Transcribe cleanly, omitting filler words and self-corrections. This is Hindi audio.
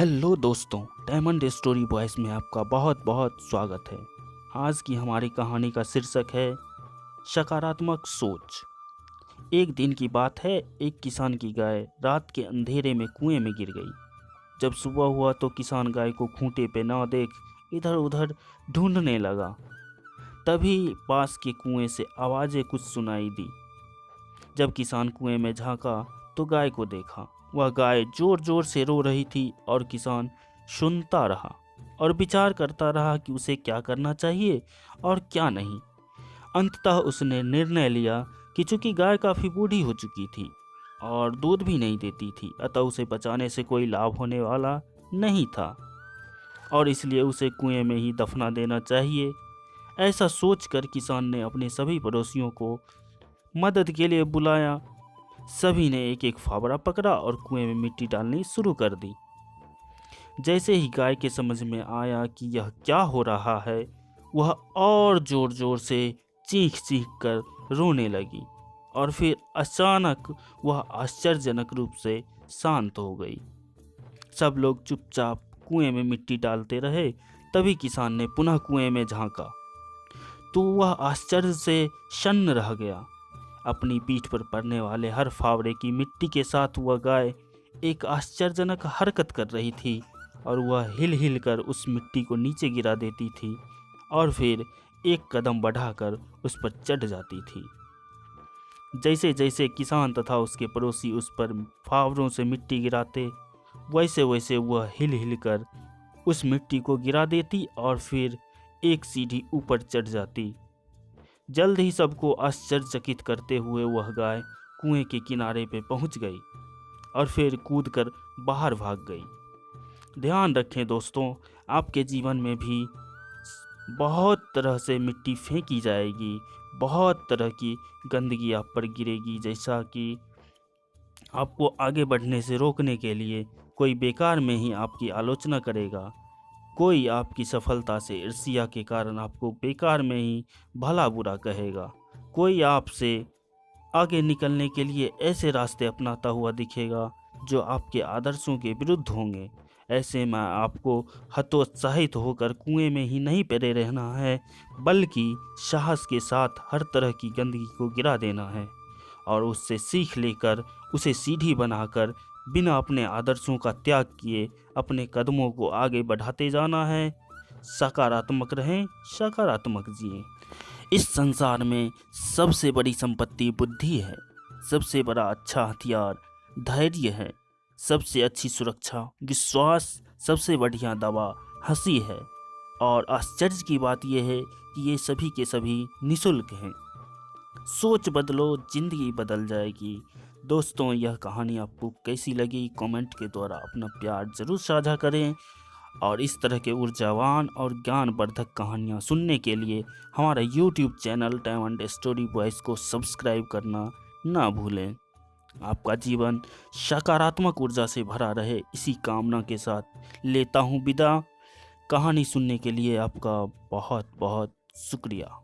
हेलो दोस्तों, डायमंड स्टोरी बॉयज़ में आपका बहुत बहुत स्वागत है। आज की हमारी कहानी का शीर्षक है सकारात्मक सोच। एक दिन की बात है, एक किसान की गाय रात के अंधेरे में कुएं में गिर गई। जब सुबह हुआ तो किसान गाय को खूंटे पे न देख इधर उधर ढूंढने लगा। तभी पास के कुएं से आवाज़ें कुछ सुनाई दी। जब किसान कुएं में झांका तो गाय को देखा। वह गाय जोर जोर से रो रही थी और किसान सुनता रहा और विचार करता रहा कि उसे क्या करना चाहिए और क्या नहीं। अंततः उसने निर्णय लिया कि चूंकि गाय काफ़ी बूढ़ी हो चुकी थी और दूध भी नहीं देती थी, अतः उसे बचाने से कोई लाभ होने वाला नहीं था और इसलिए उसे कुएं में ही दफना देना चाहिए। ऐसा सोचकर किसान ने अपने सभी पड़ोसियों को मदद के लिए बुलाया। सभी ने एक एक फावड़ा पकड़ा और कुएं में मिट्टी डालनी शुरू कर दी। जैसे ही गाय के समझ में आया कि यह क्या हो रहा है, वह और जोर जोर से चीख चीख कर रोने लगी और फिर अचानक वह आश्चर्यजनक रूप से शांत हो गई। सब लोग चुपचाप कुएं में मिट्टी डालते रहे। तभी किसान ने पुनः कुएं में झांका तो वह आश्चर्य से शन्न रह गया। अपनी पीठ पर पड़ने वाले हर फावड़े की मिट्टी के साथ वह गाय एक आश्चर्यजनक हरकत कर रही थी और वह हिल हिल कर उस मिट्टी को नीचे गिरा देती थी और फिर एक कदम बढ़ाकर उस पर चढ़ जाती थी। जैसे जैसे किसान तथा उसके पड़ोसी उस पर फावड़ों से मिट्टी गिराते, वैसे वैसे वह हिल हिल कर उस मिट्टी को गिरा देती और फिर एक सीढ़ी ऊपर चढ़ जाती। जल्द ही सबको आश्चर्यचकित करते हुए वह गाय कुएं के किनारे पे पहुंच गई और फिर कूदकर बाहर भाग गई। ध्यान रखें दोस्तों, आपके जीवन में भी बहुत तरह से मिट्टी फेंकी जाएगी, बहुत तरह की गंदगी आप पर गिरेगी। जैसा कि आपको आगे बढ़ने से रोकने के लिए कोई बेकार में ही आपकी आलोचना करेगा, कोई आपकी सफलता से ईर्ष्या के कारण आपको बेकार में ही भला बुरा कहेगा, कोई आपसे आगे निकलने के लिए ऐसे रास्ते अपनाता हुआ दिखेगा जो आपके आदर्शों के विरुद्ध होंगे। ऐसे में आपको हतोत्साहित होकर कुएं में ही नहीं पड़े रहना है, बल्कि साहस के साथ हर तरह की गंदगी को गिरा देना है और उससे सीख लेकर उसे सीढ़ी बनाकर बिना अपने आदर्शों का त्याग किए अपने कदमों को आगे बढ़ाते जाना है। सकारात्मक रहें, सकारात्मक जिएं। इस संसार में सबसे बड़ी संपत्ति बुद्धि है, सबसे बड़ा अच्छा हथियार धैर्य है, सबसे अच्छी सुरक्षा विश्वास, सबसे बढ़िया दवा हंसी है और आश्चर्य की बात यह है कि ये सभी के सभी निःशुल्क हैं। सोच बदलो, जिंदगी बदल जाएगी। दोस्तों, यह कहानी आपको कैसी लगी कमेंट के द्वारा अपना प्यार जरूर साझा करें और इस तरह के ऊर्जावान और ज्ञानवर्धक कहानियाँ सुनने के लिए हमारा YouTube channel diamond story boys को सब्सक्राइब करना ना भूलें। आपका जीवन सकारात्मक ऊर्जा से भरा रहे, इसी कामना के साथ लेता हूँ विदा। कहानी सुनने के लिए आपका बहुत बहुत शुक्रिया।